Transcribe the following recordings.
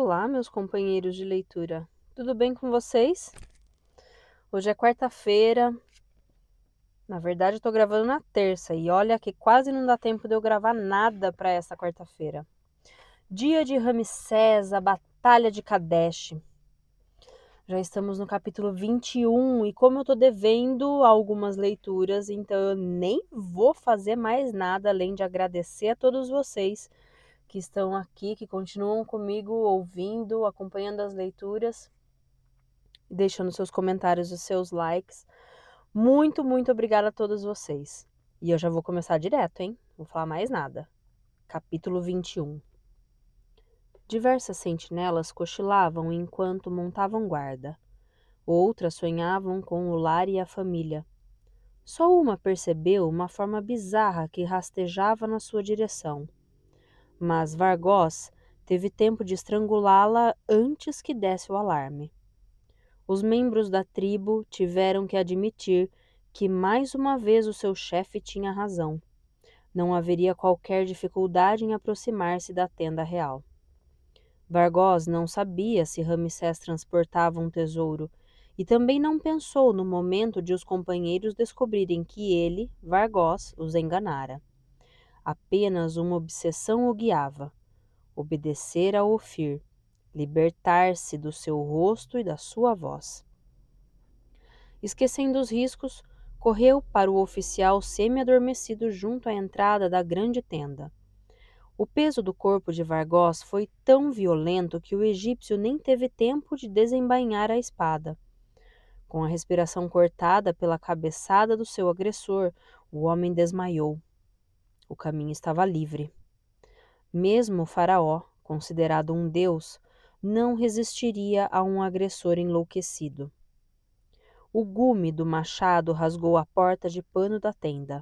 Olá, meus companheiros de leitura. Tudo bem com vocês? Hoje é quarta-feira. Na verdade, eu tô gravando na terça e olha que quase não dá tempo de eu gravar nada para essa quarta-feira. Dia de Ramsés, a Batalha de Kadesh. Já estamos no capítulo 21 e como eu tô devendo algumas leituras, então eu nem vou fazer mais nada além de agradecer a todos vocês que estão aqui, que continuam comigo ouvindo, acompanhando as leituras, deixando seus comentários e seus likes. Muito, muito obrigada a todos vocês. E eu já vou começar direto, hein? Não vou falar mais nada. Capítulo 21. Diversas sentinelas cochilavam enquanto montavam guarda. Outras sonhavam com o lar e a família. Só uma percebeu uma forma bizarra que rastejava na sua direção. Mas Vargós teve tempo de estrangulá-la antes que desse o alarme. Os membros da tribo tiveram que admitir que mais uma vez o seu chefe tinha razão. Não haveria qualquer dificuldade em aproximar-se da tenda real. Vargós não sabia se Ramsés transportava um tesouro e também não pensou no momento de os companheiros descobrirem que ele, Vargós, os enganara. Apenas uma obsessão o guiava: obedecer a Ofir, libertar-se do seu rosto e da sua voz. Esquecendo os riscos, correu para o oficial semi-adormecido junto à entrada da grande tenda. O peso do corpo de Vargós foi tão violento que o egípcio nem teve tempo de desembainhar a espada. Com a respiração cortada pela cabeçada do seu agressor, o homem desmaiou. O caminho estava livre. Mesmo o faraó, considerado um deus, não resistiria a um agressor enlouquecido. O gume do machado rasgou a porta de pano da tenda.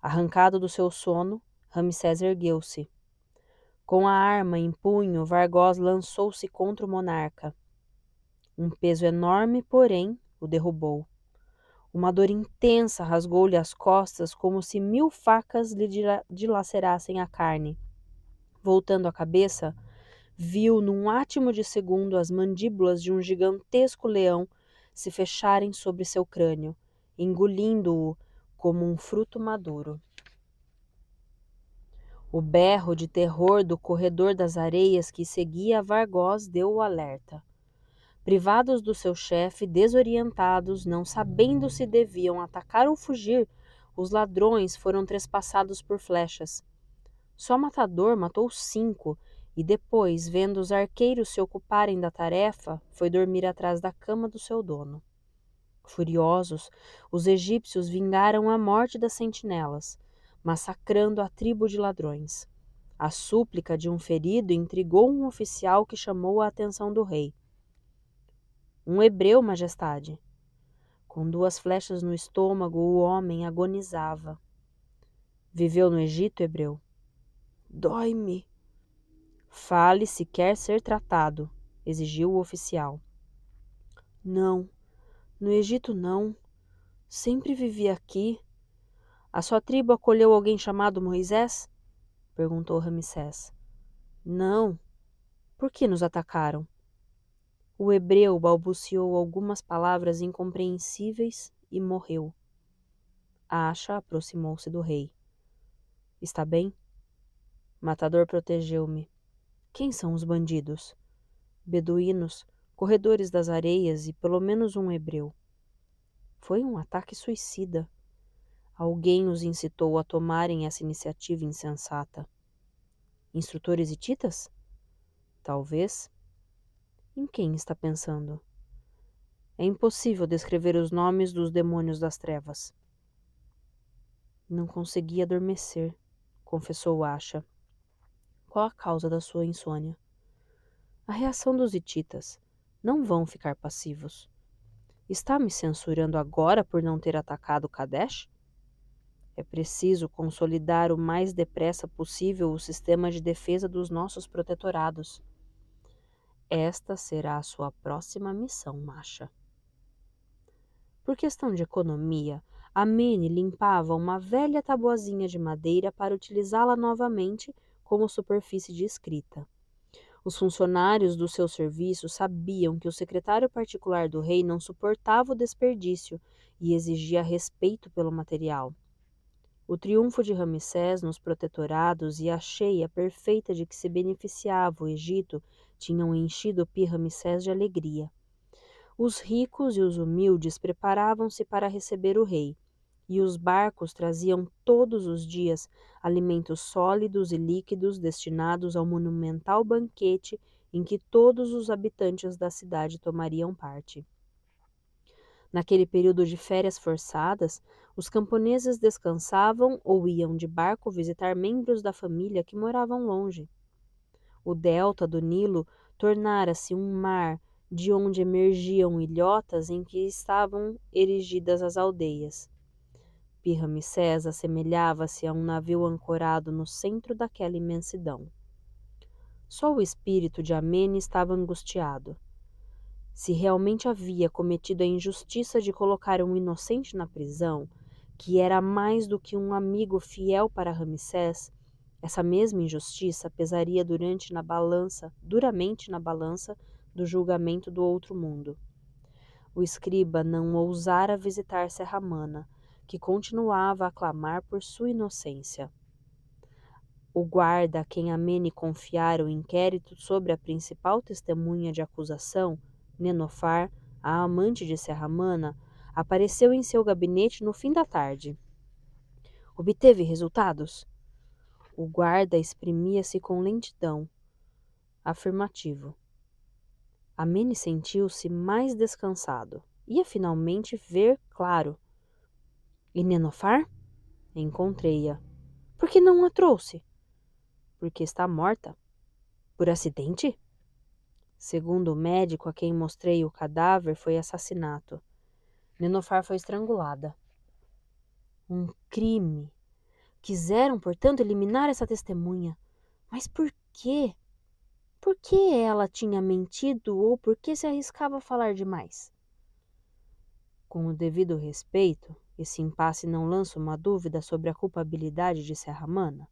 Arrancado do seu sono, Ramsés ergueu-se. Com a arma em punho, Vargós lançou-se contra o monarca. Um peso enorme, porém, o derrubou. Uma dor intensa rasgou-lhe as costas como se 1000 facas lhe dilacerassem a carne. Voltando a cabeça, viu num átimo de segundo as mandíbulas de um gigantesco leão se fecharem sobre seu crânio, engolindo-o como um fruto maduro. O berro de terror do corredor das areias que seguia Vargós deu o alerta. Privados do seu chefe, desorientados, não sabendo se deviam atacar ou fugir, os ladrões foram trespassados por flechas. Só Matador matou 5 e depois, vendo os arqueiros se ocuparem da tarefa, foi dormir atrás da cama do seu dono. Furiosos, os egípcios vingaram a morte das sentinelas, massacrando a tribo de ladrões. A súplica de um ferido intrigou um oficial que chamou a atenção do rei. Um hebreu, majestade. Com 2 flechas no estômago, o homem agonizava. Viveu no Egito, hebreu? Dói-me. Fale se quer ser tratado, exigiu o oficial. Não, no Egito não. Sempre vivi aqui. A sua tribo acolheu alguém chamado Moisés? Perguntou Ramsés. Não. Por que nos atacaram? O hebreu balbuciou algumas palavras incompreensíveis e morreu. Acha aproximou-se do rei. Está bem? Matador protegeu-me. Quem são os bandidos? Beduínos, corredores das areias e pelo menos um hebreu. Foi um ataque suicida. Alguém os incitou a tomarem essa iniciativa insensata. Instrutores hititas? Talvez. Em quem está pensando? É impossível descrever os nomes dos demônios das trevas. Não consegui adormecer, confessou Asha. Qual a causa da sua insônia? A reação dos hititas. Não vão ficar passivos. Está me censurando agora por não ter atacado Kadesh? É preciso consolidar o mais depressa possível o sistema de defesa dos nossos protetorados. Esta será a sua próxima missão, Masha. Por questão de economia, Amene limpava uma velha tabuazinha de madeira para utilizá-la novamente como superfície de escrita. Os funcionários do seu serviço sabiam que o secretário particular do rei não suportava o desperdício e exigia respeito pelo material. O triunfo de Ramsés nos protetorados e a cheia perfeita de que se beneficiava o Egito tinham enchido Pi-Ramsés de alegria. Os ricos e os humildes preparavam-se para receber o rei, e os barcos traziam todos os dias alimentos sólidos e líquidos destinados ao monumental banquete em que todos os habitantes da cidade tomariam parte. Naquele período de férias forçadas, os camponeses descansavam ou iam de barco visitar membros da família que moravam longe. O delta do Nilo tornara-se um mar de onde emergiam ilhotas em que estavam erigidas as aldeias. Pi-Ramsés assemelhava-se a um navio ancorado no centro daquela imensidão. Só o espírito de Amene estava angustiado. Se realmente havia cometido a injustiça de colocar um inocente na prisão, que era mais do que um amigo fiel para Ramsés, essa mesma injustiça pesaria duramente na balança do julgamento do outro mundo. O escriba não ousara visitar Serramana, que continuava a clamar por sua inocência. O guarda a quem Amene confiara o inquérito sobre a principal testemunha de acusação, Nenofar, a amante de Serramana, apareceu em seu gabinete no fim da tarde. Obteve resultados? O guarda exprimia-se com lentidão. Afirmativo. Amene sentiu-se mais descansado. Ia finalmente ver claro. E Nenofar? Encontrei-a. Por que não a trouxe? Porque está morta. Por acidente? Segundo o médico a quem mostrei o cadáver, foi assassinato. Nenofar foi estrangulada. Um crime. Quiseram, portanto, eliminar essa testemunha. Mas por quê? Por que ela tinha mentido ou por que se arriscava a falar demais? Com o devido respeito, esse impasse não lança uma dúvida sobre a culpabilidade de Serramana?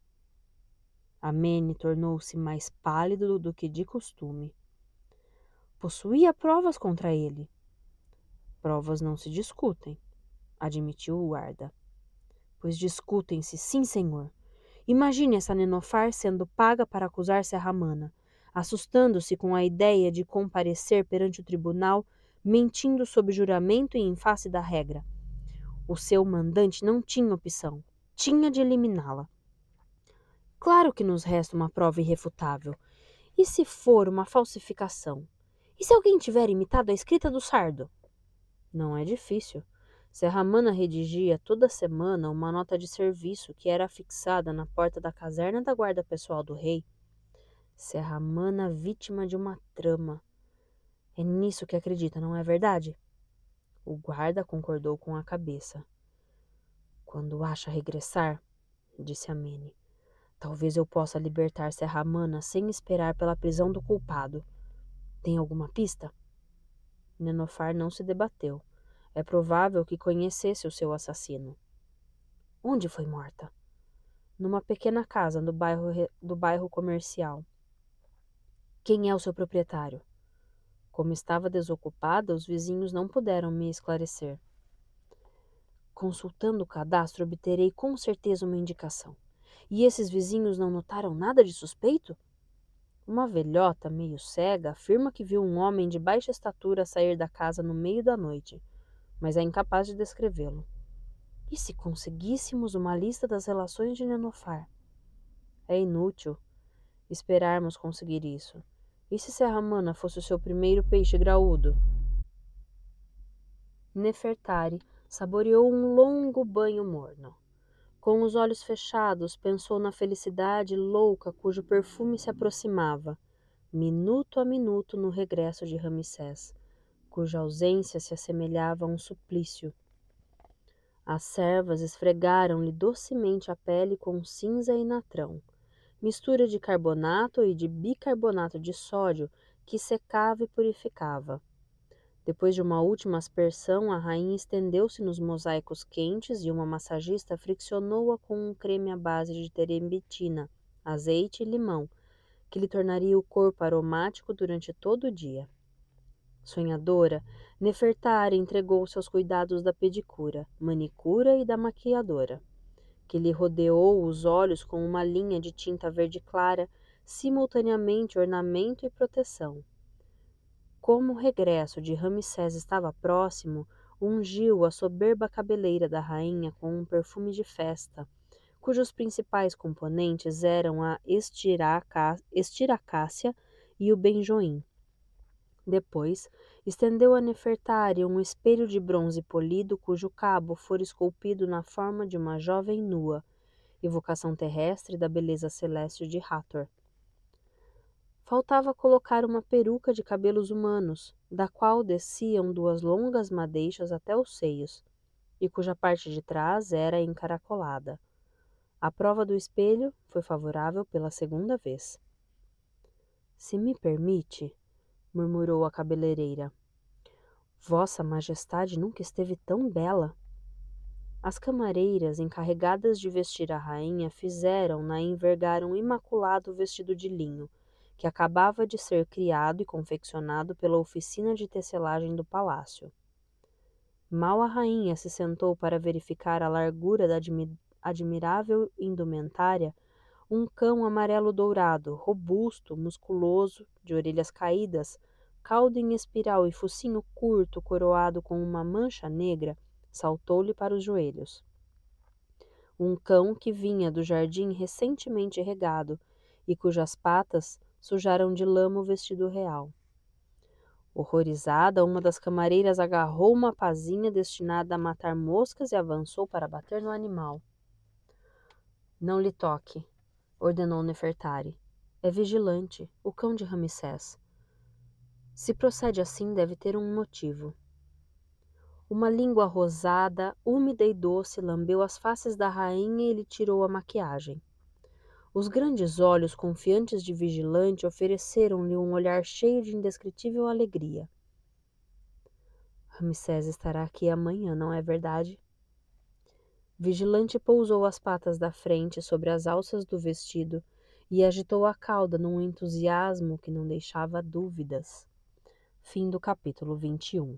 Amene tornou-se mais pálido do que de costume. Possuía provas contra ele. Provas não se discutem, admitiu o guarda. Pois discutem-se, sim, senhor. Imagine essa Nenofar sendo paga para acusar Serramana, assustando-se com a ideia de comparecer perante o tribunal, mentindo sob juramento e em face da regra. O seu mandante não tinha opção, tinha de eliminá-la. Claro que nos resta uma prova irrefutável. E se for uma falsificação? E se alguém tiver imitado a escrita do Sardo? Não é difícil. Serramana redigia toda semana uma nota de serviço que era afixada na porta da caserna da guarda pessoal do rei. Serramana vítima de uma trama. É nisso que acredita, não é verdade? O guarda concordou com a cabeça. Quando acha regressar, disse Amene, talvez eu possa libertar Serramana sem esperar pela prisão do culpado. Tem alguma pista? Nenofar não se debateu. É provável que conhecesse o seu assassino. Onde foi morta? Numa pequena casa do bairro comercial. Quem é o seu proprietário? Como estava desocupada, os vizinhos não puderam me esclarecer. Consultando o cadastro, obterei com certeza uma indicação. E esses vizinhos não notaram nada de suspeito? Uma velhota meio cega afirma que viu um homem de baixa estatura sair da casa no meio da noite, mas é incapaz de descrevê-lo. E se conseguíssemos uma lista das relações de Nenofar? É inútil esperarmos conseguir isso. E se Serramana fosse o seu primeiro peixe graúdo? Nefertari saboreou um longo banho morno. Com os olhos fechados, pensou na felicidade louca cujo perfume se aproximava, minuto a minuto no regresso de Ramsés, cuja ausência se assemelhava a um suplício. As servas esfregaram-lhe docemente a pele com cinza e natrão, mistura de carbonato e de bicarbonato de sódio que secava e purificava. Depois de uma última aspersão, a rainha estendeu-se nos mosaicos quentes e uma massagista friccionou-a com um creme à base de terebentina, azeite e limão, que lhe tornaria o corpo aromático durante todo o dia. Sonhadora, Nefertari entregou-se aos cuidados da pedicura, manicura e da maquiadora, que lhe rodeou os olhos com uma linha de tinta verde clara, simultaneamente ornamento e proteção. Como o regresso de Ramsés estava próximo, ungiu a soberba cabeleira da rainha com um perfume de festa, cujos principais componentes eram a estiracácia e o benjoim. Depois, estendeu a Nefertari um espelho de bronze polido cujo cabo fora esculpido na forma de uma jovem nua, evocação terrestre da beleza celeste de Hathor. Faltava colocar uma peruca de cabelos humanos, da qual desciam duas longas madeixas até os seios, e cuja parte de trás era encaracolada. A prova do espelho foi favorável pela segunda vez. Se me permite, murmurou a cabeleireira, Vossa Majestade nunca esteve tão bela. As camareiras encarregadas de vestir a rainha fizeram-na envergar um imaculado vestido de linho, que acabava de ser criado e confeccionado pela oficina de tecelagem do palácio. Mal a rainha se sentou para verificar a largura da admirável indumentária, um cão amarelo-dourado, robusto, musculoso, de orelhas caídas, cauda em espiral e focinho curto coroado com uma mancha negra, saltou-lhe para os joelhos. Um cão que vinha do jardim recentemente regado e cujas patas sujaram de lama o vestido real. Horrorizada, uma das camareiras agarrou uma pazinha destinada a matar moscas e avançou para bater no animal. Não lhe toque, ordenou Nefertari. É vigilante, o cão de Ramsés. Se procede assim, deve ter um motivo. Uma língua rosada, úmida e doce lambeu as faces da rainha e lhe tirou a maquiagem. Os grandes olhos confiantes de vigilante ofereceram-lhe um olhar cheio de indescritível alegria. Ramsés estará aqui amanhã, não é verdade? Vigilante pousou as patas da frente sobre as alças do vestido e agitou a cauda num entusiasmo que não deixava dúvidas. Fim do capítulo 21.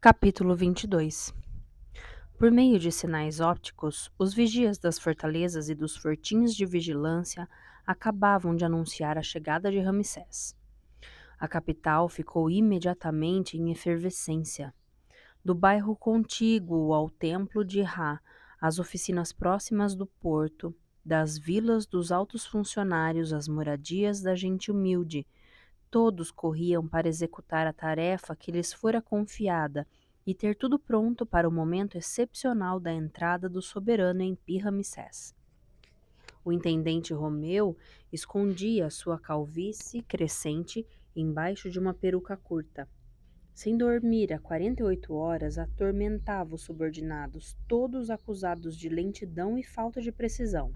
Capítulo 22. Por meio de sinais ópticos, os vigias das fortalezas e dos fortins de vigilância acabavam de anunciar a chegada de Ramsés. A capital ficou imediatamente em efervescência. Do bairro contíguo ao templo de Ra, às oficinas próximas do porto, das vilas dos altos funcionários às moradias da gente humilde, todos corriam para executar a tarefa que lhes fora confiada e ter tudo pronto para o momento excepcional da entrada do soberano em Pi-Ramsés. O intendente Romeu escondia sua calvície crescente embaixo de uma peruca curta. Sem dormir há 48 horas, atormentava os subordinados, todos acusados de lentidão e falta de precisão.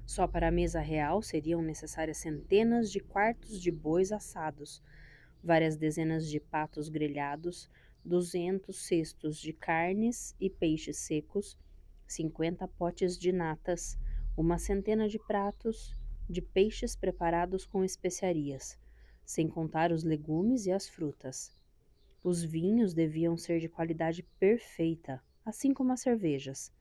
Só para a mesa real seriam necessárias centenas de quartos de bois assados, várias dezenas de patos grelhados, 200 cestos de carnes e peixes secos, 50 potes de natas, uma centena de pratos de peixes preparados com especiarias, sem contar os legumes e as frutas. Os vinhos deviam ser de qualidade perfeita, assim como as cervejas.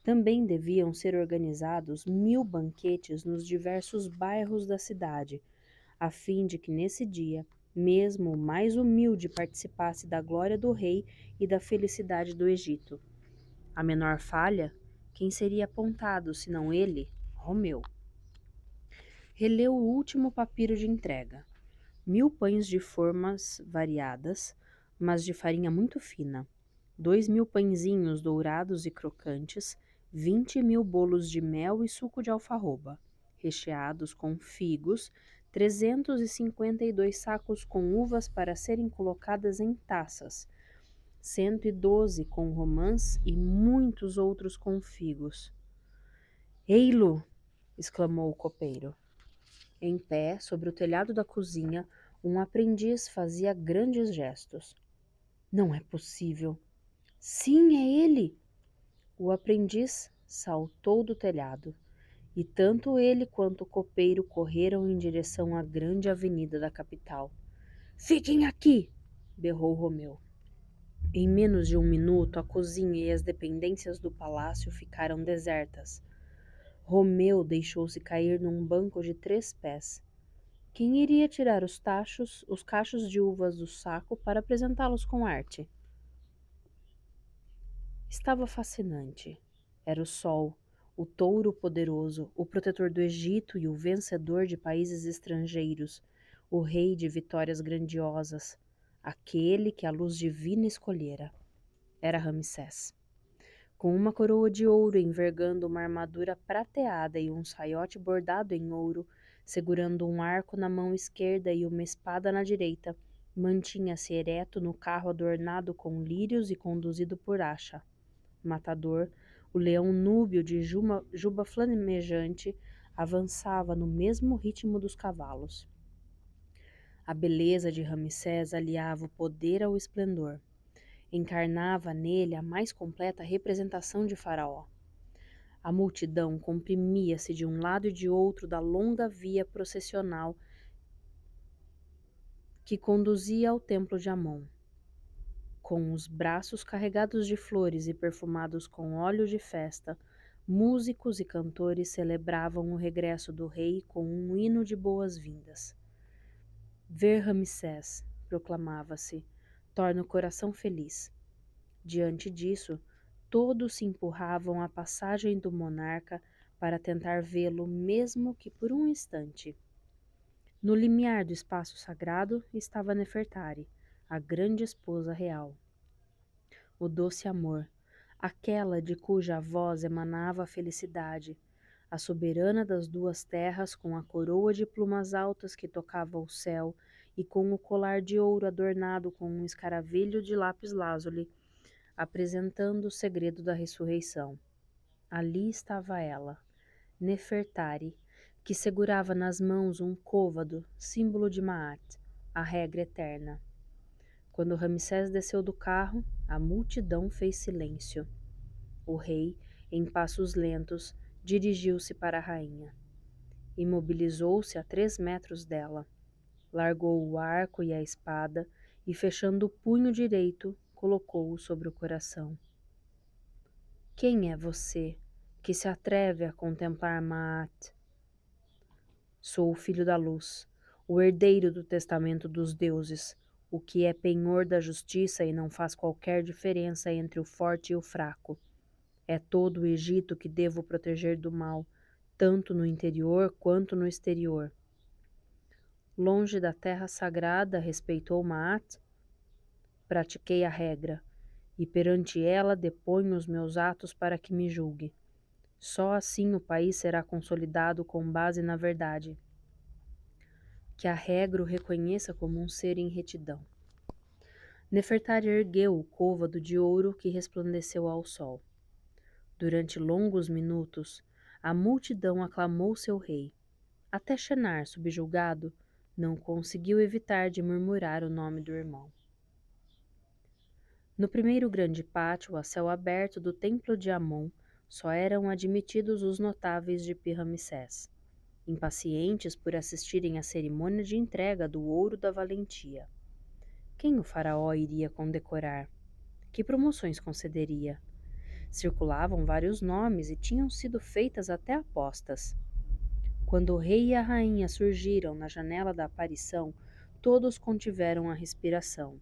Também deviam ser organizados 1000 banquetes nos diversos bairros da cidade, a fim de que nesse dia mesmo o mais humilde participasse da glória do rei e da felicidade do Egito. A menor falha, quem seria apontado, senão ele, Romeu? Releu o último papiro de entrega. 1000 pães de formas variadas, mas de farinha muito fina. 2000 pãezinhos dourados e crocantes, 20.000 bolos de mel e suco de alfarroba, recheados com figos, 352 sacos com uvas para serem colocadas em taças, 112 com romãs e muitos outros com figos. Ei-lo! Exclamou o copeiro. Em pé, sobre o telhado da cozinha, um aprendiz fazia grandes gestos. Não é possível. Sim, é ele! O aprendiz saltou do telhado. e tanto ele quanto o copeiro correram em direção à grande avenida da capital. Fiquem aqui! Berrou Romeu. Em menos de um minuto, a cozinha e as dependências do palácio ficaram desertas. Romeu deixou-se cair num banco de 3 pés. Quem iria tirar os cachos de uvas do saco para apresentá-los com arte? Estava fascinante. Era o sol, o touro poderoso, o protetor do Egito e o vencedor de países estrangeiros, o rei de vitórias grandiosas, aquele que a luz divina escolhera. Era Ramsés. Com uma coroa de ouro envergando uma armadura prateada e um saiote bordado em ouro, segurando um arco na mão esquerda e uma espada na direita, mantinha-se ereto no carro adornado com lírios e conduzido por Acha. Matador, o leão núbio de juba flamejante, avançava no mesmo ritmo dos cavalos. A beleza de Ramsés aliava o poder ao esplendor. Encarnava nele a mais completa representação de Faraó. A multidão comprimia-se de um lado e de outro da longa via processional que conduzia ao templo de Amon. Com os braços carregados de flores e perfumados com óleo de festa, músicos e cantores celebravam o regresso do rei com um hino de boas-vindas. Ver Ramsés, proclamava-se, torna o coração feliz. Diante disso, todos se empurravam à passagem do monarca para tentar vê-lo, mesmo que por um instante. No limiar do espaço sagrado estava Nefertari, a grande esposa real. O doce amor, aquela de cuja voz emanava a felicidade, a soberana das duas terras com a coroa de plumas altas que tocava o céu e com o colar de ouro adornado com um escaravelho de lápis-lazuli, apresentando o segredo da ressurreição. Ali estava ela, Nefertari, que segurava nas mãos um côvado, símbolo de Maat, a regra eterna. Quando Ramsés desceu do carro, a multidão fez silêncio. O rei, em passos lentos, dirigiu-se para a rainha. Imobilizou-se a 3 metros dela. Largou o arco e a espada e, fechando o punho direito, colocou-o sobre o coração. Quem é você, que se atreve a contemplar Maat? Sou o filho da luz, o herdeiro do testamento dos deuses, o que é penhor da justiça e não faz qualquer diferença entre o forte e o fraco. É todo o Egito que devo proteger do mal, tanto no interior quanto no exterior. Longe da terra sagrada, respeitou Maat, pratiquei a regra, e perante ela deponho os meus atos para que me julgue. Só assim o país será consolidado com base na verdade. Que a regra o reconheça como um ser em retidão. Nefertari ergueu o côvado de ouro que resplandeceu ao sol. Durante longos minutos, a multidão aclamou seu rei. Até Shenar, subjugado, não conseguiu evitar de murmurar o nome do irmão. No primeiro grande pátio, a céu aberto do templo de Amon, só eram admitidos os notáveis de Pi-Ramsés, impacientes por assistirem à cerimônia de entrega do ouro da valentia. Quem o faraó iria condecorar? Que promoções concederia? Circulavam vários nomes e tinham sido feitas até apostas. Quando o rei e a rainha surgiram na janela da aparição, todos contiveram a respiração.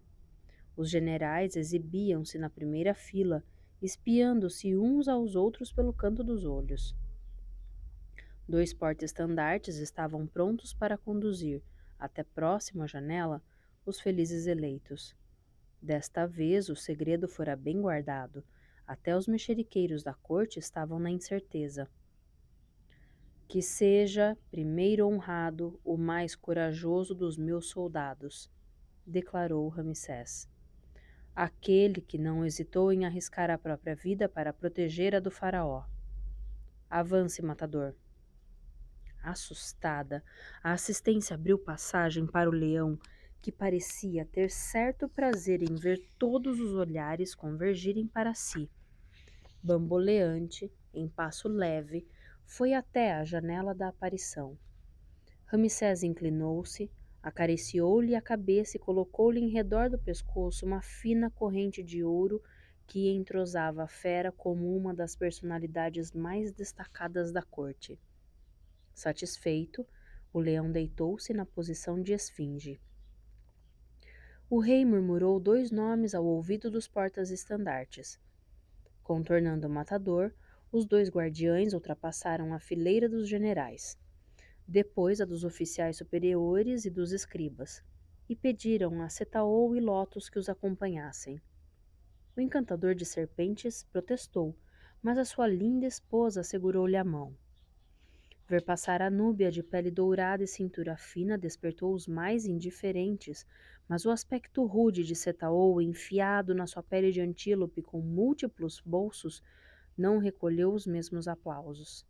Os generais exibiam-se na primeira fila, espiando-se uns aos outros pelo canto dos olhos. 2 porta-estandartes estavam prontos para conduzir, até próximo à janela, os felizes eleitos. Desta vez o segredo fora bem guardado, até os mexeriqueiros da corte estavam na incerteza. Que seja, primeiro honrado, o mais corajoso dos meus soldados, declarou Ramsés. Aquele que não hesitou em arriscar a própria vida para proteger a do faraó. Avance, matador. Assustada, a assistência abriu passagem para o leão, que parecia ter certo prazer em ver todos os olhares convergirem para si. Bamboleante, em passo leve, foi até a janela da aparição. Ramsés inclinou-se, acariciou-lhe a cabeça e colocou-lhe em redor do pescoço uma fina corrente de ouro que entrosava a fera como uma das personalidades mais destacadas da corte. Satisfeito, o leão deitou-se na posição de esfinge. O rei murmurou 2 nomes ao ouvido dos portas-estandartes. Contornando o matador, os 2 guardiães ultrapassaram a fileira dos generais, depois a dos oficiais superiores e dos escribas, e pediram a Setaol e Lotus que os acompanhassem. O encantador de serpentes protestou, mas a sua linda esposa segurou-lhe a mão. Ver passar a núbia de pele dourada e cintura fina despertou os mais indiferentes, mas o aspecto rude de Setaol, enfiado na sua pele de antílope com múltiplos bolsos, não recolheu os mesmos aplausos.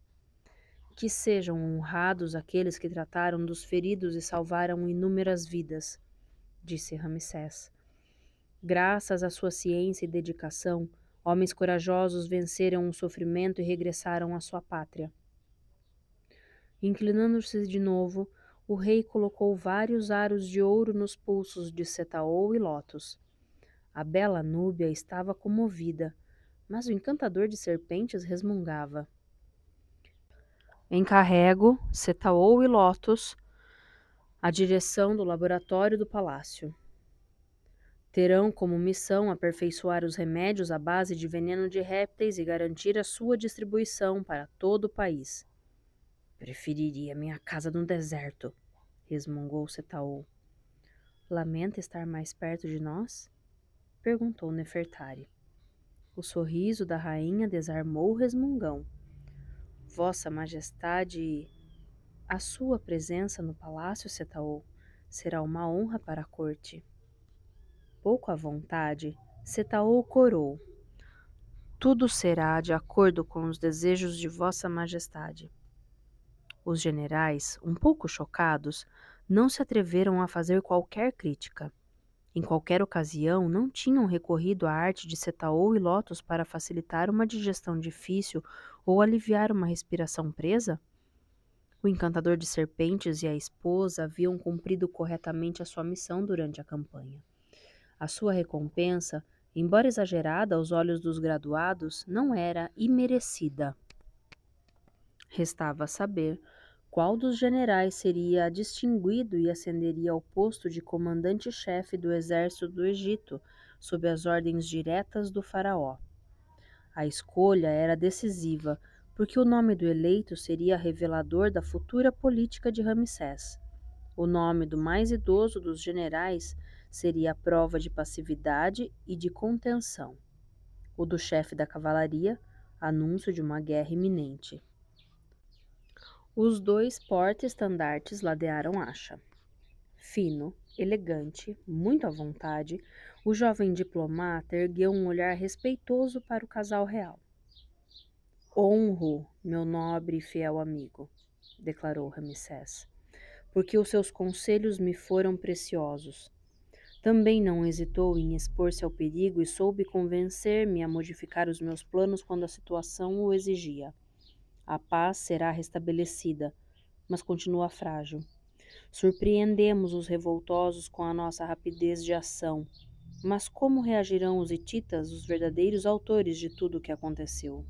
Que sejam honrados aqueles que trataram dos feridos e salvaram inúmeras vidas, disse Ramsés. Graças à sua ciência e dedicação, homens corajosos venceram o sofrimento e regressaram à sua pátria. Inclinando-se de novo, o rei colocou vários aros de ouro nos pulsos de Setaol e Lotus. A bela Núbia estava comovida, mas o encantador de serpentes resmungava. Encarrego, Setaol e Lotus, a direção do laboratório do palácio. Terão como missão aperfeiçoar os remédios à base de veneno de répteis e garantir a sua distribuição para todo o país. Preferiria minha casa no deserto, resmungou Setaol. Lamenta estar mais perto de nós? Perguntou Nefertari. O sorriso da rainha desarmou o resmungão. Vossa Majestade, a sua presença no palácio, Setaol, será uma honra para a corte. Pouco à vontade, Setaol corou. Tudo será de acordo com os desejos de Vossa Majestade. Os generais, um pouco chocados, não se atreveram a fazer qualquer crítica. Em qualquer ocasião, não tinham recorrido à arte de Setaol e Lotus para facilitar uma digestão difícil ou aliviar uma respiração presa? O encantador de serpentes e a esposa haviam cumprido corretamente a sua missão durante a campanha. A sua recompensa, embora exagerada aos olhos dos graduados, não era imerecida. Restava saber qual dos generais seria distinguido e ascenderia ao posto de comandante-chefe do exército do Egito, sob as ordens diretas do faraó. A escolha era decisiva, porque o nome do eleito seria revelador da futura política de Ramsés. O nome do mais idoso dos generais seria a prova de passividade e de contenção. O do chefe da cavalaria, anúncio de uma guerra iminente. Os 2 porta-estandartes ladearam acha. Fino, elegante, muito à vontade, o jovem diplomata ergueu um olhar respeitoso para o casal real. Honro, meu nobre e fiel amigo, declarou Ramsés, porque os seus conselhos me foram preciosos. Também não hesitou em expor-se ao perigo e soube convencer-me a modificar os meus planos quando a situação o exigia. A paz será restabelecida, mas continua frágil. Surpreendemos os revoltosos com a nossa rapidez de ação, mas como reagirão os hititas, os verdadeiros autores de tudo o que aconteceu?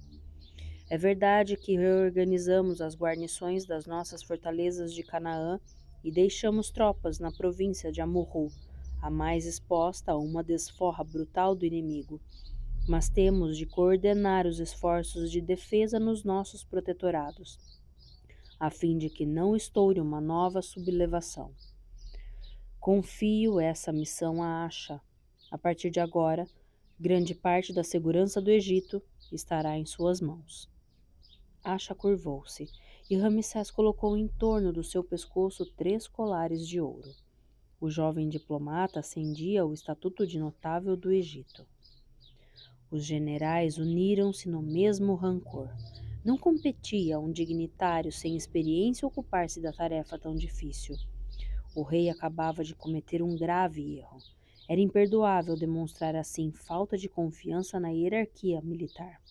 É verdade que reorganizamos as guarnições das nossas fortalezas de Canaã e deixamos tropas na província de Amurru, a mais exposta a uma desforra brutal do inimigo. Mas temos de coordenar os esforços de defesa nos nossos protetorados, a fim de que não estoure uma nova sublevação. Confio essa missão a Acha. A partir de agora, grande parte da segurança do Egito estará em suas mãos. Acha curvou-se, e Ramsés colocou em torno do seu pescoço 3 colares de ouro. O jovem diplomata acendia o estatuto de notável do Egito. Os generais uniram-se no mesmo rancor. Não competia a um dignitário sem experiência ocupar-se da tarefa tão difícil. O rei acabava de cometer um grave erro. Era imperdoável demonstrar assim falta de confiança na hierarquia militar.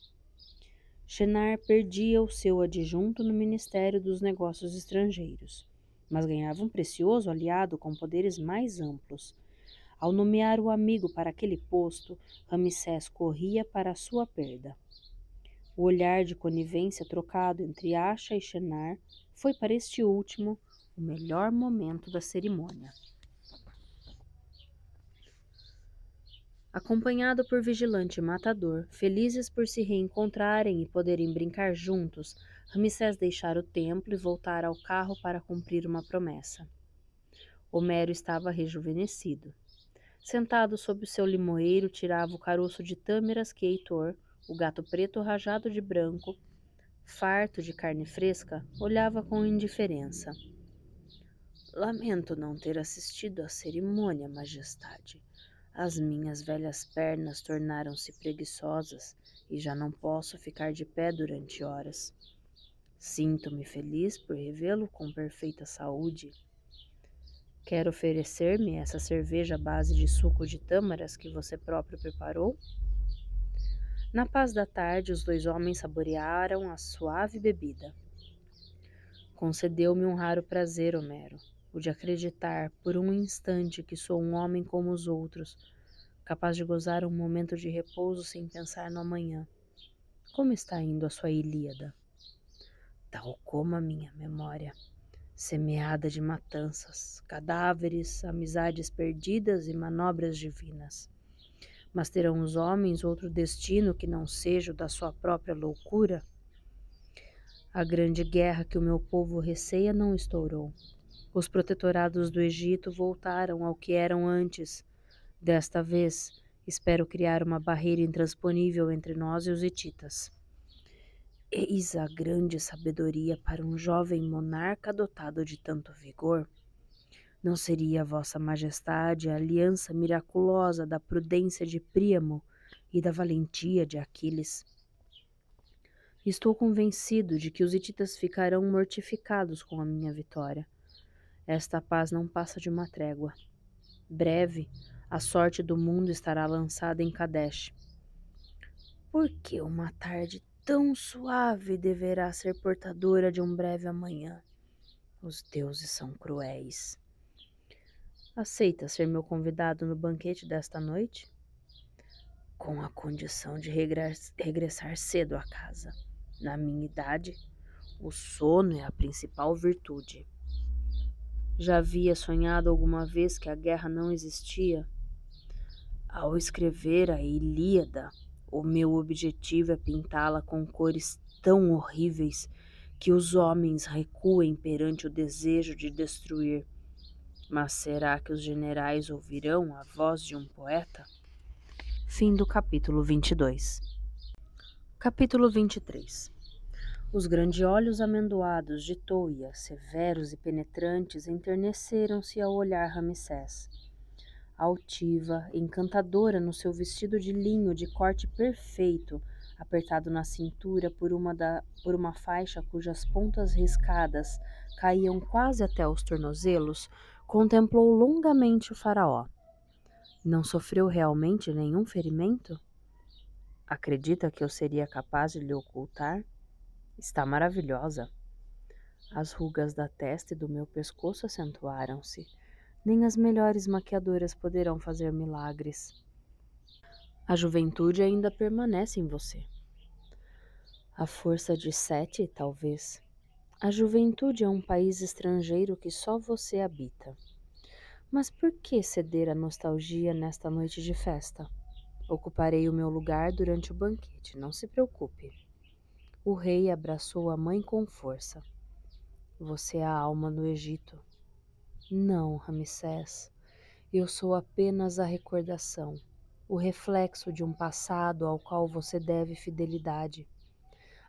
Shenar perdia o seu adjunto no Ministério dos Negócios Estrangeiros, mas ganhava um precioso aliado com poderes mais amplos. Ao nomear o amigo para aquele posto, Ramsés corria para a sua perda. O olhar de conivência trocado entre Acha e Shenar foi para este último o melhor momento da cerimônia. Acompanhado por vigilante e matador, felizes por se reencontrarem e poderem brincar juntos, Ramsés deixara o templo e voltara ao carro para cumprir uma promessa. Homero estava rejuvenescido. Sentado sob o seu limoeiro, tirava o caroço de tâmaras que Heitor, o gato preto rajado de branco, farto de carne fresca, olhava com indiferença. Lamento não ter assistido à cerimônia, majestade. As minhas velhas pernas tornaram-se preguiçosas e já não posso ficar de pé durante horas. Sinto-me feliz por revê-lo com perfeita saúde. Quer oferecer-me essa cerveja à base de suco de tâmaras que você próprio preparou? Na paz da tarde, os dois homens saborearam a suave bebida. Concedeu-me um raro prazer, Homero, o de acreditar por um instante que sou um homem como os outros, capaz de gozar um momento de repouso sem pensar no amanhã. Como está indo a sua Ilíada? Tal como a minha memória, semeada de matanças, cadáveres, amizades perdidas e manobras divinas. Mas terão os homens outro destino que não seja o da sua própria loucura? A grande guerra que o meu povo receia não estourou. Os protetorados do Egito voltaram ao que eram antes. Desta vez, espero criar uma barreira intransponível entre nós e os hititas. Eis a grande sabedoria para um jovem monarca dotado de tanto vigor. Não seria Vossa Majestade a aliança miraculosa da prudência de Príamo e da valentia de Aquiles? Estou convencido de que os hititas ficarão mortificados com a minha vitória. Esta paz não passa de uma trégua. Breve, a sorte do mundo estará lançada em Kadesh. Por que uma tarde tão suave deverá ser portadora de um breve amanhã? Os deuses são cruéis. Aceita ser meu convidado no banquete desta noite? Com a condição de regressar cedo à casa. Na minha idade, o sono é a principal virtude. Já havia sonhado alguma vez que a guerra não existia? Ao escrever a Ilíada, o meu objetivo é pintá-la com cores tão horríveis que os homens recuem perante o desejo de destruir. Mas será que os generais ouvirão a voz de um poeta? Fim do capítulo 22. Capítulo 23. Os grandiolhos amendoados de Toia, severos e penetrantes, enterneceram-se ao olhar Ramsés. Altiva, encantadora no seu vestido de linho de corte perfeito, apertado na cintura por uma faixa cujas pontas riscadas caíam quase até os tornozelos, contemplou longamente o faraó. Não sofreu realmente nenhum ferimento? Acredita que eu seria capaz de lhe ocultar? Está maravilhosa. As rugas da testa e do meu pescoço acentuaram-se. Nem as melhores maquiadoras poderão fazer milagres. A juventude ainda permanece em você. A força de Sete, talvez. A juventude é um país estrangeiro que só você habita. Mas por que ceder à nostalgia nesta noite de festa? Ocuparei o meu lugar durante o banquete, não se preocupe. O rei abraçou a mãe com força. Você é a alma do Egito. Não, Ramsés. Eu sou apenas a recordação, o reflexo de um passado ao qual você deve fidelidade.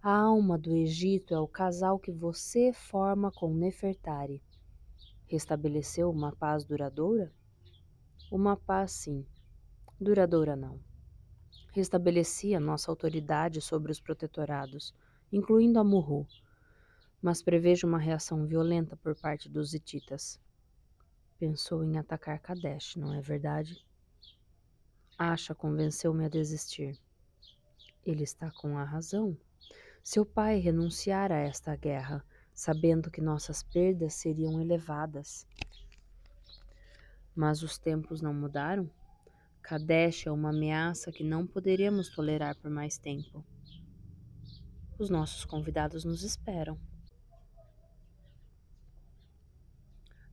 A alma do Egito é o casal que você forma com Nefertari. Restabeleceu uma paz duradoura? Uma paz, sim. Duradoura, não. Restabeleci a nossa autoridade sobre os protetorados, incluindo a Murru, mas prevejo uma reação violenta por parte dos hititas. Pensou em atacar Kadesh, não é verdade? Acha convenceu-me a desistir. Ele está com a razão. Seu pai renunciara a esta guerra, sabendo que nossas perdas seriam elevadas. Mas os tempos não mudaram? Kadesh é uma ameaça que não poderemos tolerar por mais tempo. Os nossos convidados nos esperam.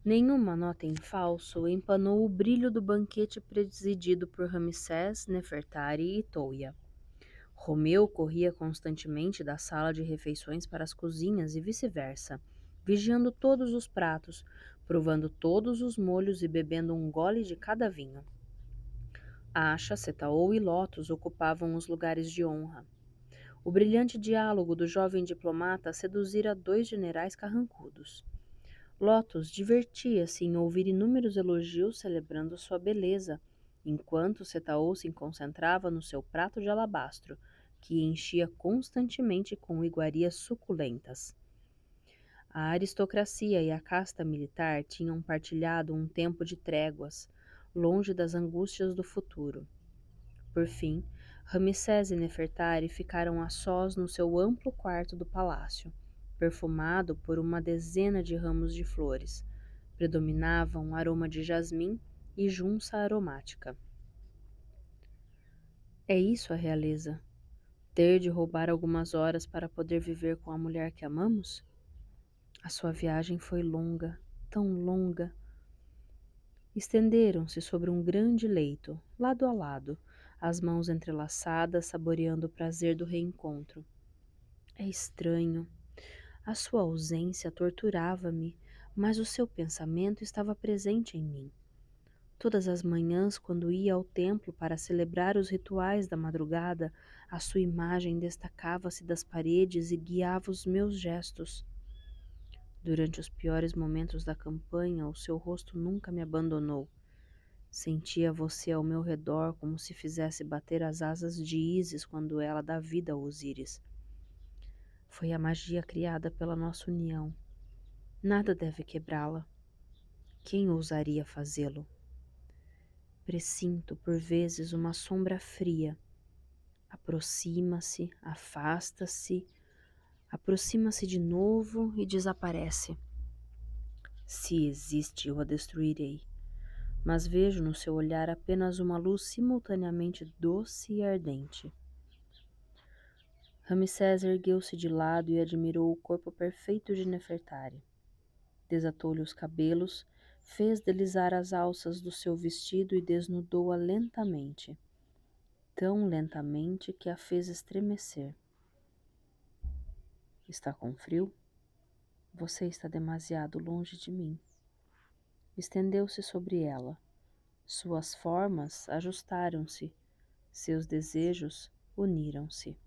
Nenhuma nota em falso empanou o brilho do banquete presidido por Ramsés, Nefertari e Touia. Romeu corria constantemente da sala de refeições para as cozinhas e vice-versa, vigiando todos os pratos, provando todos os molhos e bebendo um gole de cada vinho. Acha, Setaou e Lotus ocupavam os lugares de honra. O brilhante diálogo do jovem diplomata seduzira 2 generais carrancudos. Lotus divertia-se em ouvir inúmeros elogios celebrando sua beleza, enquanto Setaou se concentrava no seu prato de alabastro, que enchia constantemente com iguarias suculentas. A aristocracia e a casta militar tinham partilhado um tempo de tréguas, longe das angústias do futuro. Por fim, Ramsés e Nefertari ficaram a sós no seu amplo quarto do palácio, perfumado por uma dezena de ramos de flores. Predominava um aroma de jasmim e junça aromática. É isso a realeza? Ter de roubar algumas horas para poder viver com a mulher que amamos? A sua viagem foi longa, tão longa. Estenderam-se sobre um grande leito, lado a lado, as mãos entrelaçadas, saboreando o prazer do reencontro. É estranho. A sua ausência torturava-me, mas o seu pensamento estava presente em mim. Todas as manhãs, quando ia ao templo para celebrar os rituais da madrugada, a sua imagem destacava-se das paredes e guiava os meus gestos. Durante os piores momentos da campanha, o seu rosto nunca me abandonou. Sentia você ao meu redor como se fizesse bater as asas de Ísis quando ela dá vida a Osíris. Foi a magia criada pela nossa união. Nada deve quebrá-la. Quem ousaria fazê-lo? Presinto, por vezes, uma sombra fria. Aproxima-se, afasta-se, aproxima-se de novo e desaparece. Se existe, eu a destruirei. Mas vejo no seu olhar apenas uma luz simultaneamente doce e ardente. Ramsés ergueu-se de lado e admirou o corpo perfeito de Nefertari. Desatou-lhe os cabelos, fez deslizar as alças do seu vestido e desnudou-a lentamente, tão lentamente que a fez estremecer. Está com frio? Você está demasiado longe de mim. Estendeu-se sobre ela. Suas formas ajustaram-se, seus desejos uniram-se.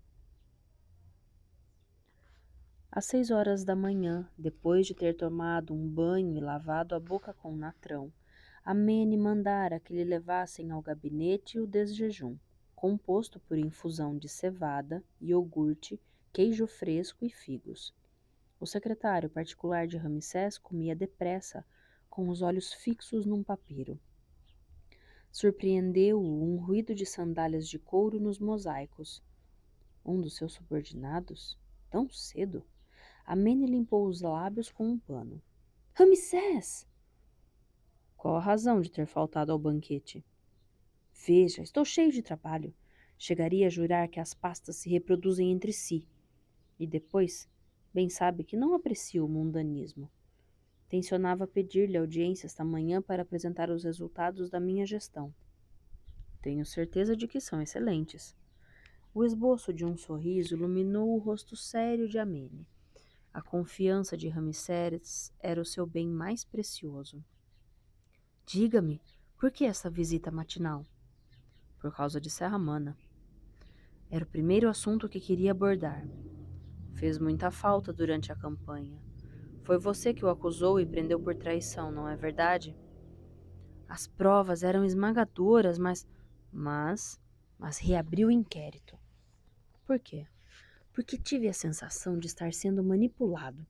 Às 6 horas da manhã, depois de ter tomado um banho e lavado a boca com natrão, Amene mandara que lhe levassem ao gabinete o desjejum, composto por infusão de cevada, iogurte, queijo fresco e figos. O secretário particular de Ramsés comia depressa, com os olhos fixos num papiro. Surpreendeu-o um ruído de sandálias de couro nos mosaicos. Um dos seus subordinados? Tão cedo? Amene limpou os lábios com um pano. Ramsés! Qual a razão de ter faltado ao banquete? Veja, estou cheio de trabalho. Chegaria a jurar que as pastas se reproduzem entre si. E depois, bem sabe que não aprecio o mundanismo. Tencionava pedir-lhe audiência esta manhã para apresentar os resultados da minha gestão. Tenho certeza de que são excelentes. O esboço de um sorriso iluminou o rosto sério de Amene. A confiança de Ramsés era o seu bem mais precioso. Diga-me, por que essa visita matinal? Por causa de Serramana. Era o primeiro assunto que queria abordar. Fez muita falta durante a campanha. Foi você que o acusou e prendeu por traição, não é verdade? As provas eram esmagadoras, mas reabriu o inquérito. Por quê? Porque tive a sensação de estar sendo manipulado.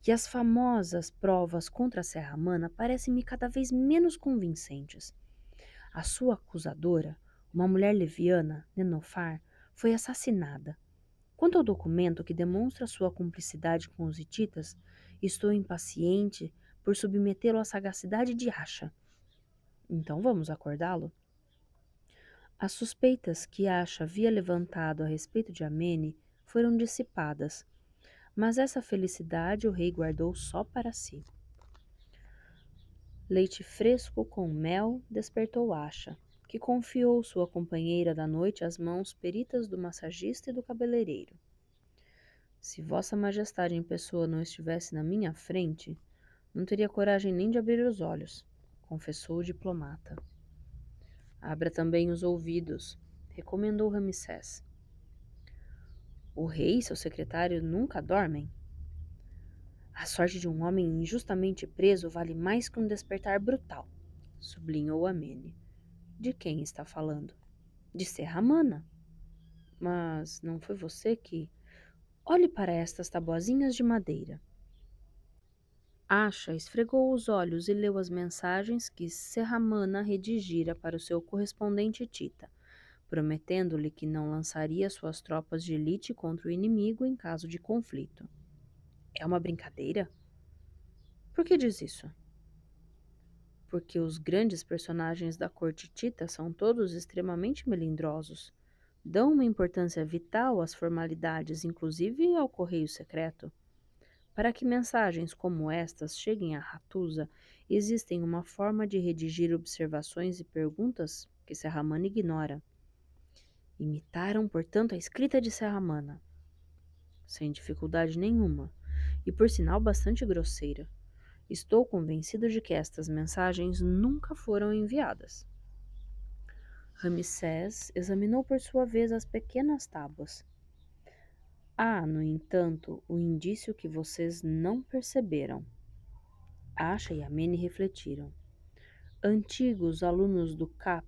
E as famosas provas contra a Serramana parecem-me cada vez menos convincentes. A sua acusadora, uma mulher leviana, Nenofar, foi assassinada. Quanto ao documento que demonstra sua cumplicidade com os hititas, estou impaciente por submetê-lo à sagacidade de Acha. Então vamos acordá-lo? As suspeitas que Acha havia levantado a respeito de Amene foram dissipadas, mas essa felicidade o rei guardou só para si. Leite fresco com mel despertou Acha, que confiou sua companheira da noite às mãos peritas do massagista e do cabeleireiro. Se Vossa Majestade em pessoa não estivesse na minha frente, não teria coragem nem de abrir os olhos, confessou o diplomata. Abra também os ouvidos, recomendou Ramsés. O rei e seu secretário nunca dormem? A sorte de um homem injustamente preso vale mais que um despertar brutal, sublinhou Amene. De quem está falando? De Serramana. Mas não foi você que... Olhe para estas tabuazinhas de madeira. Acha esfregou os olhos e leu as mensagens que Serramana redigira para o seu correspondente Tita, prometendo-lhe que não lançaria suas tropas de elite contra o inimigo em caso de conflito. É uma brincadeira? Por que diz isso? Porque os grandes personagens da corte Tita são todos extremamente melindrosos. Dão uma importância vital às formalidades, inclusive ao correio secreto. Para que mensagens como estas cheguem a Hattusa, existem uma forma de redigir observações e perguntas que Serramana ignora. Imitaram, portanto, a escrita de Serramana, sem dificuldade nenhuma, e por sinal bastante grosseira. Estou convencido de que estas mensagens nunca foram enviadas. Ramsés examinou por sua vez as pequenas tábuas. Há, no entanto, o indício que vocês não perceberam. Acha e Amene refletiram. Antigos alunos do CAP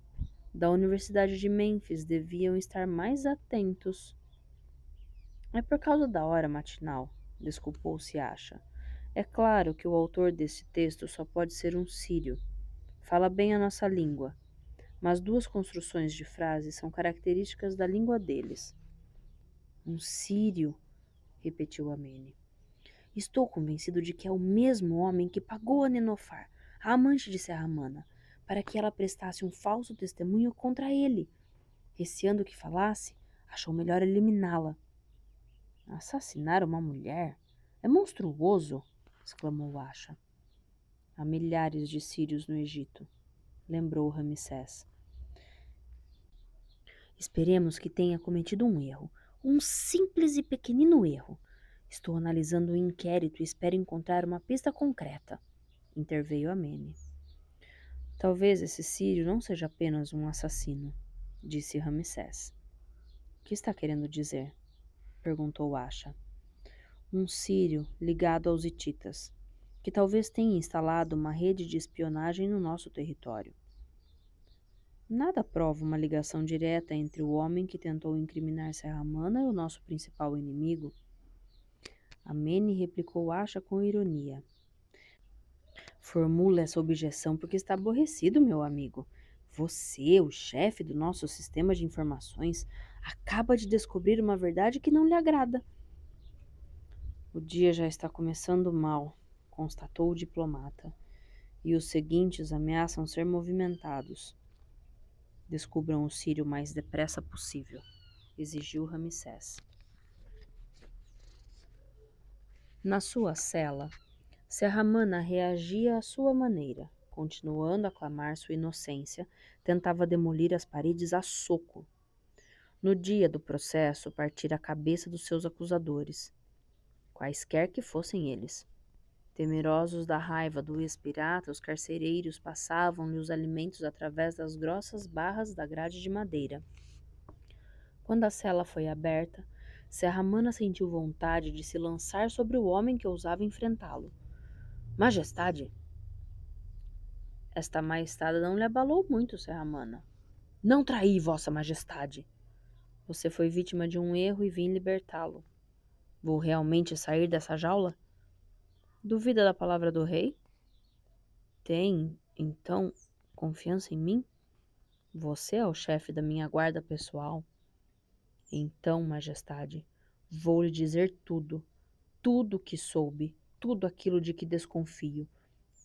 da Universidade de Mênfis deviam estar mais atentos. É por causa da hora matinal, desculpou-se Acha. É claro que o autor desse texto só pode ser um sírio. Fala bem a nossa língua, mas duas construções de frases são características da língua deles. Um sírio, repetiu Amene. Estou convencido de que é o mesmo homem que pagou a Nenofar, a amante de Serramana, para que ela prestasse um falso testemunho contra ele. Receando que falasse, achou melhor eliminá-la. Assassinar uma mulher? É monstruoso, exclamou Acha. Há milhares de sírios no Egito, lembrou Ramsés. Esperemos que tenha cometido um erro, um simples e pequenino erro. Estou analisando o inquérito e espero encontrar uma pista concreta, interveio Amene. Talvez esse sírio não seja apenas um assassino, disse Ramsés. O que está querendo dizer? Perguntou Acha. Um sírio ligado aos hititas, que talvez tenha instalado uma rede de espionagem no nosso território. Nada prova uma ligação direta entre o homem que tentou incriminar Serramana e o nosso principal inimigo. Amene replicou Acha com ironia. Formula essa objeção porque está aborrecido, meu amigo. Você, o chefe do nosso sistema de informações, acaba de descobrir uma verdade que não lhe agrada. O dia já está começando mal, constatou o diplomata, e os seguintes ameaçam ser movimentados. Descubram o sírio o mais depressa possível, exigiu Ramsés. Na sua cela, Serramana reagia à sua maneira. Continuando a clamar sua inocência, tentava demolir as paredes a soco. No dia do processo, partira a cabeça dos seus acusadores, quaisquer que fossem eles. Temerosos da raiva do ex-pirata, os carcereiros passavam-lhe os alimentos através das grossas barras da grade de madeira. Quando a cela foi aberta, Serramana sentiu vontade de se lançar sobre o homem que ousava enfrentá-lo. Majestade! Esta maestada não lhe abalou muito, Serramana. Não traí, Vossa Majestade! Você foi vítima de um erro e vim libertá-lo. Vou realmente sair dessa jaula? Duvida da palavra do rei? Tem, então, confiança em mim? Você é o chefe da minha guarda pessoal. Então, Majestade, Vou lhe dizer tudo, tudo o que soube, tudo aquilo de que desconfio,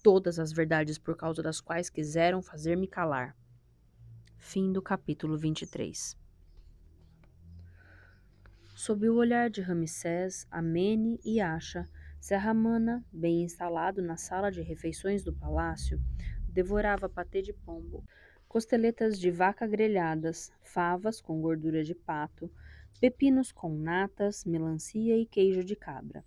todas as verdades por causa das quais quiseram fazer-me calar. Fim do capítulo 23. Sob o olhar de Ramsés, Amene e Acha, Serra-Mana, bem instalado na sala de refeições do palácio, devorava patê de pombo, costeletas de vaca grelhadas, favas com gordura de pato, pepinos com natas, melancia e queijo de cabra.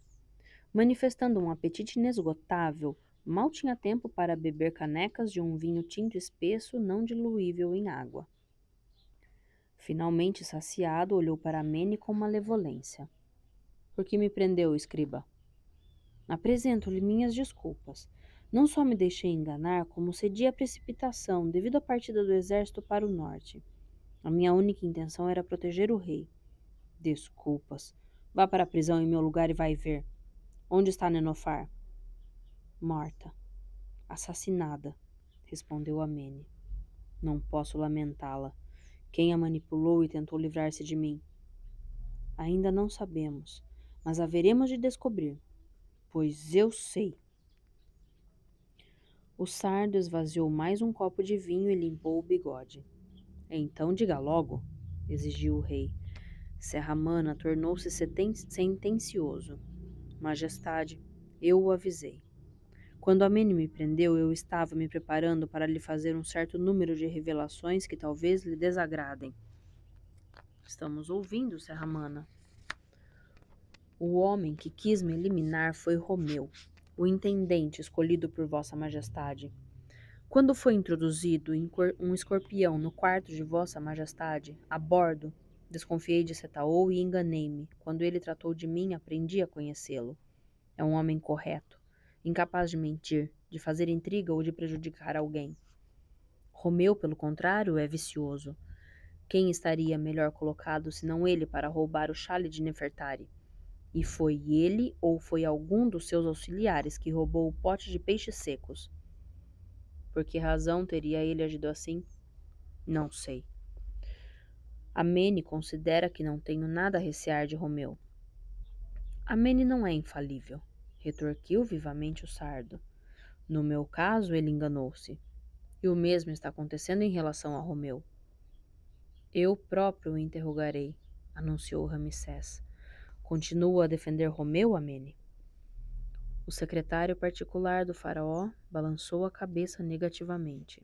Manifestando um apetite inesgotável, mal tinha tempo para beber canecas de um vinho tinto espesso não diluível em água. Finalmente saciado, olhou para Amene com malevolência. Por que me prendeu, escriba? Apresento-lhe minhas desculpas. Não só me deixei enganar, como cedi à precipitação devido à partida do exército para o norte. A minha única intenção era proteger o rei. Desculpas. Vá para a prisão em meu lugar e vai ver. Onde está Nenofar? Morta. Assassinada, respondeu Amene. Não posso lamentá-la. Quem a manipulou e tentou livrar-se de mim? Ainda não sabemos, mas haveremos de descobrir, pois eu sei. O sardo esvaziou mais um copo de vinho e limpou o bigode. Então diga logo, exigiu o rei. Serra-Mana tornou-se sentencioso. Majestade, eu o avisei. Quando Amene me prendeu, eu estava me preparando para lhe fazer um certo número de revelações que talvez lhe desagradem. Estamos ouvindo, Serra-Mana. O homem que quis me eliminar foi Romeu, o intendente escolhido por Vossa Majestade. Quando foi introduzido um escorpião no quarto de Vossa Majestade, a bordo, desconfiei de Setaou e enganei-me. Quando ele tratou de mim, aprendi a conhecê-lo. É um homem correto, incapaz de mentir, de fazer intriga ou de prejudicar alguém. Romeu, pelo contrário, é vicioso. Quem estaria melhor colocado senão ele para roubar o chale de Nefertari? E foi ele ou foi algum dos seus auxiliares que roubou o pote de peixes secos? Por que razão teria ele agido assim? Não sei. Amene considera que não tenho nada a recear de Romeu. Amene não é infalível, retorquiu vivamente o sardo. No meu caso, ele enganou-se. E o mesmo está acontecendo em relação a Romeu. Eu próprio o interrogarei, anunciou Ramsés. Continua a defender Romeu, Amene? O secretário particular do faraó balançou a cabeça negativamente.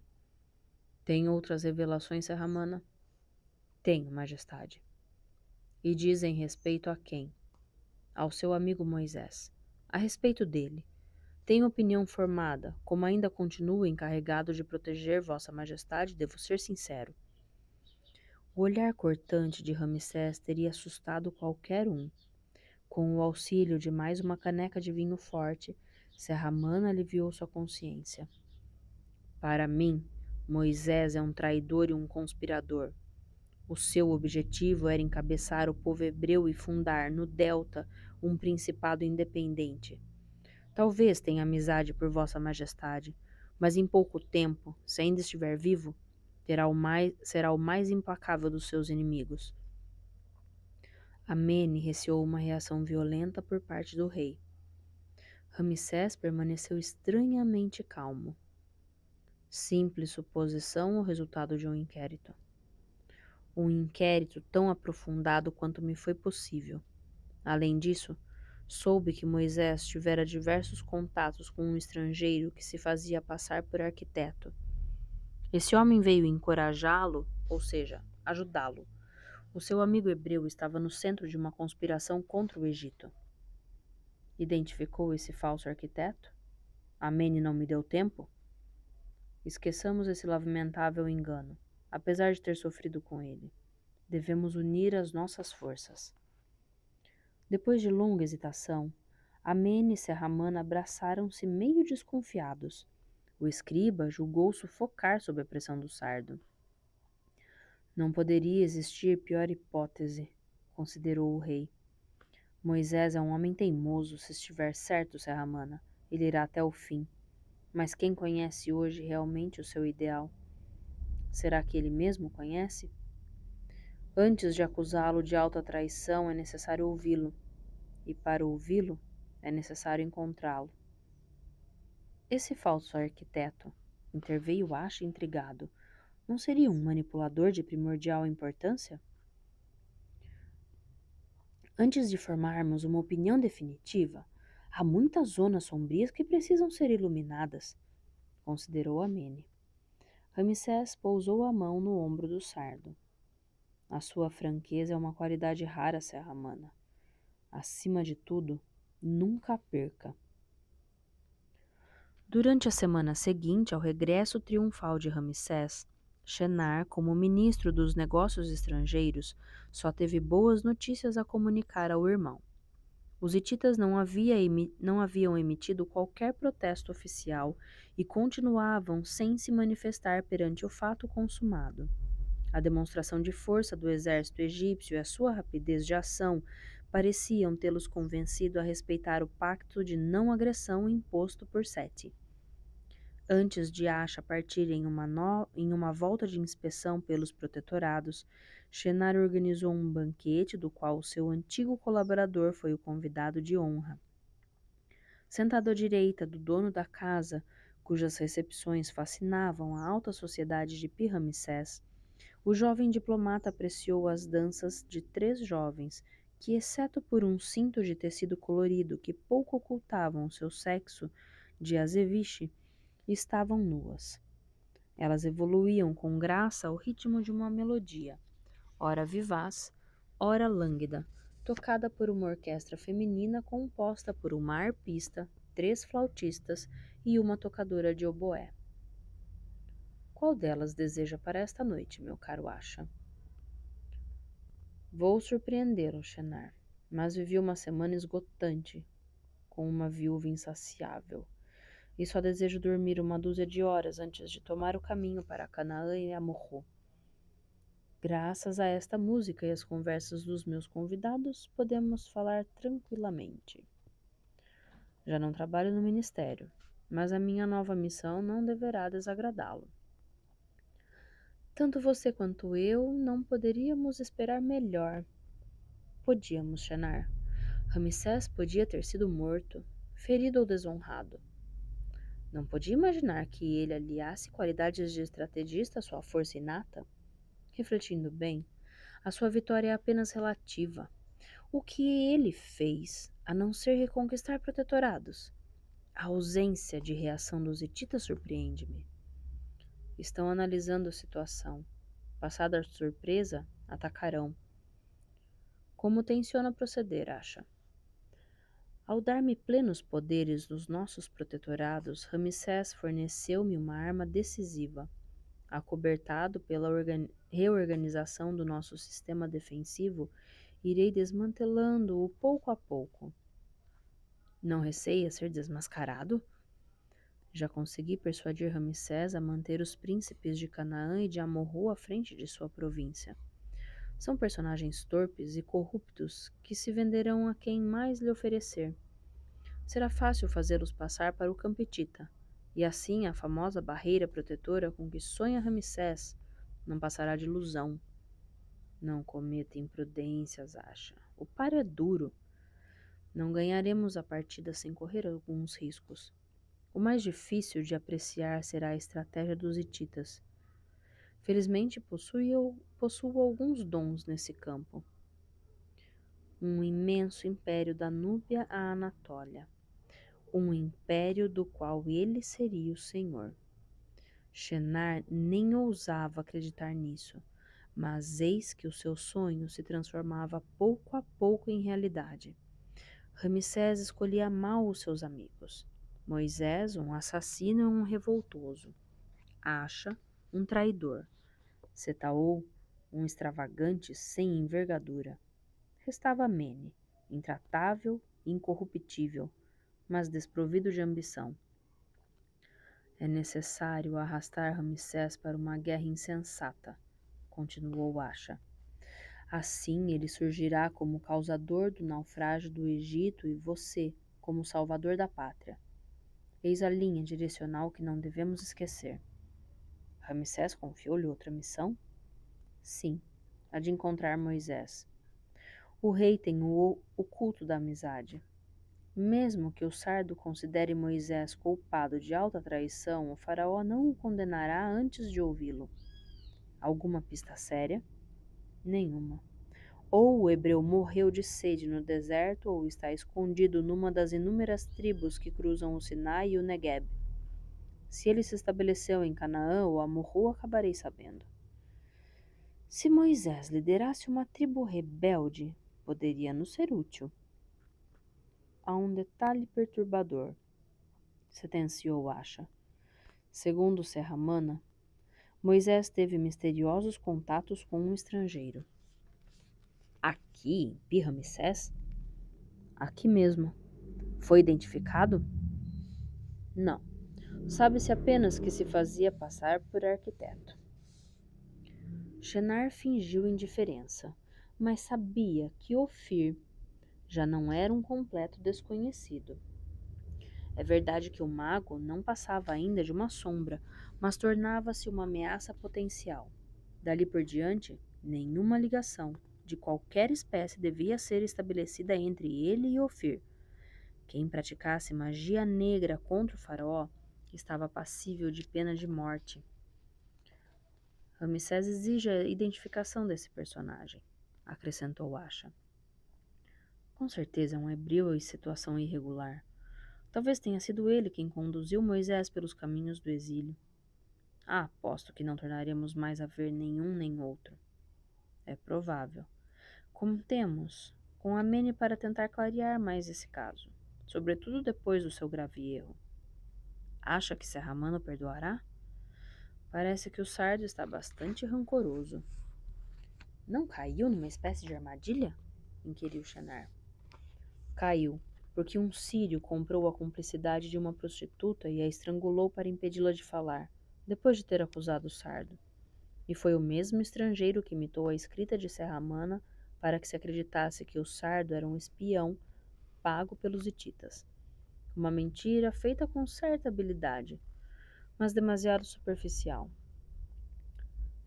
Tem outras revelações, Serra-Mana? Tenho, majestade. E dizem respeito a quem? Ao seu amigo Moisés. A respeito dele. Tenho opinião formada, como ainda continuo encarregado de proteger Vossa Majestade, devo ser sincero. O olhar cortante de Ramsés teria assustado qualquer um. Com o auxílio de mais uma caneca de vinho forte, Serra-Mana aliviou sua consciência. Para mim, Moisés é um traidor e um conspirador. O seu objetivo era encabeçar o povo hebreu e fundar, no Delta, um principado independente. Talvez tenha amizade por Vossa Majestade, mas em pouco tempo, se ainda estiver vivo, será o mais implacável dos seus inimigos. Amene receou uma reação violenta por parte do rei. Ramsés permaneceu estranhamente calmo. Simples suposição ou resultado de um inquérito? Um inquérito tão aprofundado quanto me foi possível. Além disso, soube que Moisés tivera diversos contatos com um estrangeiro que se fazia passar por arquiteto. Esse homem veio encorajá-lo, ou seja, ajudá-lo. O seu amigo hebreu estava no centro de uma conspiração contra o Egito. Identificou esse falso arquiteto? Amene não me deu tempo? Esqueçamos esse lamentável engano, apesar de ter sofrido com ele. Devemos unir as nossas forças. Depois de longa hesitação, Amene e Serra-Mana abraçaram-se meio desconfiados. O escriba julgou sufocar sob a pressão do sardo. Não poderia existir pior hipótese, considerou o rei. Moisés é um homem teimoso, se estiver certo, Serra-Mana. Ele irá até o fim. Mas quem conhece hoje realmente o seu ideal? Será que ele mesmo conhece? Antes de acusá-lo de alta traição, é necessário ouvi-lo, e para ouvi-lo, é necessário encontrá-lo. Esse falso arquiteto, interveio Asha intrigado, não seria um manipulador de primordial importância? Antes de formarmos uma opinião definitiva, há muitas zonas sombrias que precisam ser iluminadas, considerou Amene. Ramsés pousou a mão no ombro do sardo. A sua franqueza é uma qualidade rara, Serramana. Acima de tudo, nunca a perca. Durante a semana seguinte ao regresso triunfal de Ramsés, Shenar, como ministro dos Negócios Estrangeiros, só teve boas notícias a comunicar ao irmão. Os hititas não haviam emitido qualquer protesto oficial e continuavam sem se manifestar perante o fato consumado. A demonstração de força do exército egípcio e a sua rapidez de ação pareciam tê-los convencido a respeitar o pacto de não agressão imposto por Seti. Antes de Asha partir em uma volta de inspeção pelos protetorados, Shenar organizou um banquete do qual o seu antigo colaborador foi o convidado de honra. Sentado à direita do dono da casa, cujas recepções fascinavam a alta sociedade de Pi-Ramsés, o jovem diplomata apreciou as danças de 3 jovens que, exceto por um cinto de tecido colorido que pouco ocultavam o seu sexo de azeviche, estavam nuas. Elas evoluíam com graça ao ritmo de uma melodia, ora vivaz, ora lânguida, tocada por uma orquestra feminina composta por uma arpista, 3 flautistas e uma tocadora de oboé. Qual delas deseja para esta noite, meu caro Asha? Vou surpreendê-lo, Shenar, mas vivi uma semana esgotante, com uma viúva insaciável, e só desejo dormir uma dúzia de horas antes de tomar o caminho para Canaã e Amorrô. Graças a esta música e as conversas dos meus convidados, podemos falar tranquilamente. Já não trabalho no ministério, mas a minha nova missão não deverá desagradá-lo. Tanto você quanto eu não poderíamos esperar melhor. Podíamos, Shenar. Ramsés podia ter sido morto, ferido ou desonrado. Não podia imaginar que ele aliasse qualidades de estrategista à sua força inata. Refletindo bem, a sua vitória é apenas relativa. O que ele fez, a não ser reconquistar protetorados? A ausência de reação dos hititas surpreende-me. Estão analisando a situação. Passada a surpresa, atacarão. Como tenciona proceder, Asha? Ao dar-me plenos poderes nos nossos protetorados, Ramsés forneceu-me uma arma decisiva. Acobertado pela reorganização do nosso sistema defensivo, irei desmantelando-o pouco a pouco. Não receia ser desmascarado? Já consegui persuadir Ramsés a manter os príncipes de Canaã e de Amorrô à frente de sua província. São personagens torpes e corruptos que se venderão a quem mais lhe oferecer. Será fácil fazê-los passar para o Campetita, e assim a famosa barreira protetora com que sonha Ramsés não passará de ilusão. Não cometa imprudências, Asha. O páreo é duro. Não ganharemos a partida sem correr alguns riscos. O mais difícil de apreciar será a estratégia dos hititas. Felizmente possuo alguns dons nesse campo. Um imenso império da Núbia à Anatólia. Um império do qual ele seria o senhor. Shenar nem ousava acreditar nisso, mas eis que o seu sonho se transformava pouco a pouco em realidade. Ramsés escolhia mal os seus amigos. Moisés, um assassino e um revoltoso. Asha, um traidor. Setaú, um extravagante sem envergadura. Restava Mene, intratável e incorruptível, mas desprovido de ambição. É necessário arrastar Ramsés para uma guerra insensata, continuou Asha. Assim ele surgirá como causador do naufrágio do Egito e você como salvador da pátria. Eis a linha direcional que não devemos esquecer. Ramsés confiou-lhe outra missão? Sim, a de encontrar Moisés. O rei tem o culto da amizade. Mesmo que o sardo considere Moisés culpado de alta traição, o faraó não o condenará antes de ouvi-lo. Alguma pista séria? Nenhuma. Ou o hebreu morreu de sede no deserto, ou está escondido numa das inúmeras tribos que cruzam o Sinai e o Negueb. Se ele se estabeleceu em Canaã ou Amorru, acabarei sabendo. Se Moisés liderasse uma tribo rebelde, poderia nos ser útil. Há um detalhe perturbador, sentenciou Acha. Segundo Serramana, Moisés teve misteriosos contatos com um estrangeiro. Aqui, em Pi-Ramsés? Aqui mesmo. Foi identificado? Não. Sabe-se apenas que se fazia passar por arquiteto. Shenar fingiu indiferença, mas sabia que Ofir já não era um completo desconhecido. É verdade que o mago não passava ainda de uma sombra, mas tornava-se uma ameaça potencial. Dali por diante, nenhuma ligação de qualquer espécie devia ser estabelecida entre ele e Ofir. Quem praticasse magia negra contra o faraó estava passível de pena de morte. Ramsés exige a identificação desse personagem, acrescentou Acha. Com certeza é um hebreu em situação irregular. Talvez tenha sido ele quem conduziu Moisés pelos caminhos do exílio. Aposto que não tornaremos mais a ver nenhum nem outro. É provável. Contemos com Amene para tentar clarear mais esse caso, sobretudo depois do seu grave erro. Acha que Serramana o perdoará? Parece que o sardo está bastante rancoroso. Não caiu numa espécie de armadilha? Inquiriu Shenar. Caiu, porque um sírio comprou a cumplicidade de uma prostituta e a estrangulou para impedi-la de falar, depois de ter acusado o sardo. E foi o mesmo estrangeiro que imitou a escrita de Serramana para que se acreditasse que o sardo era um espião pago pelos hititas. Uma mentira feita com certa habilidade, mas demasiado superficial.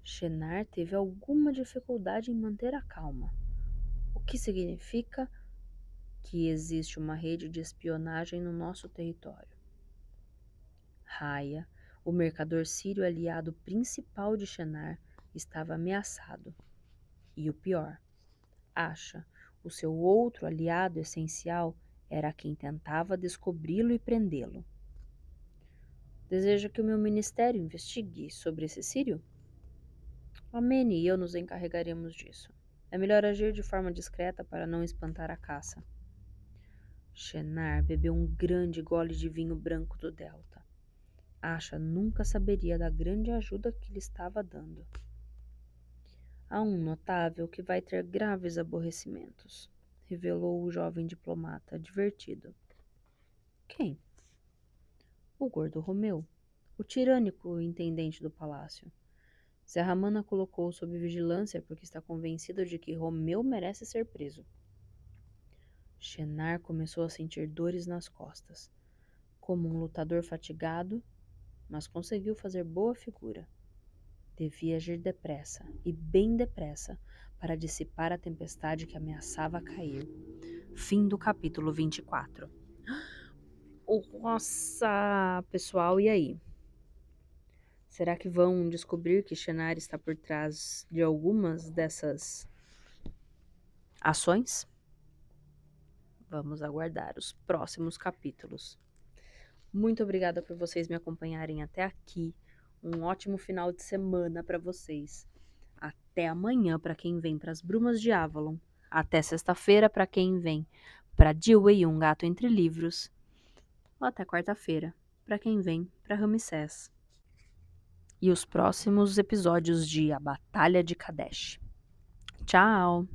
Shenar teve alguma dificuldade em manter a calma, o que significa que existe uma rede de espionagem no nosso território. Raya, o mercador sírio aliado principal de Shenar, estava ameaçado. E o pior, Acha, o seu outro aliado essencial, era quem tentava descobri-lo e prendê-lo. Deseja que o meu ministério investigue sobre esse sírio? Amene e eu nos encarregaremos disso. É melhor agir de forma discreta para não espantar a caça. Shenar bebeu um grande gole de vinho branco do Delta. Acha nunca saberia da grande ajuda que lhe estava dando. Há um notável que vai ter graves aborrecimentos, revelou o jovem diplomata, divertido. Quem? O gordo Romeu, o tirânico intendente do palácio. Serramana colocou-o sob vigilância porque está convencido de que Romeu merece ser preso. Shenar começou a sentir dores nas costas, como um lutador fatigado, mas conseguiu fazer boa figura. Devia agir depressa, e bem depressa, para dissipar a tempestade que ameaçava cair. Fim do capítulo 24. Nossa, pessoal, e aí? Será que vão descobrir que Shenar está por trás de algumas dessas ações? Vamos aguardar os próximos capítulos. Muito obrigada por vocês me acompanharem até aqui. Um ótimo final de semana para vocês. Até amanhã para quem vem para as Brumas de Avalon. Até sexta-feira para quem vem para Dewey e um Gato Entre Livros. Ou até quarta-feira para quem vem para Ramsés. E os próximos episódios de A Batalha de Kadesh. Tchau!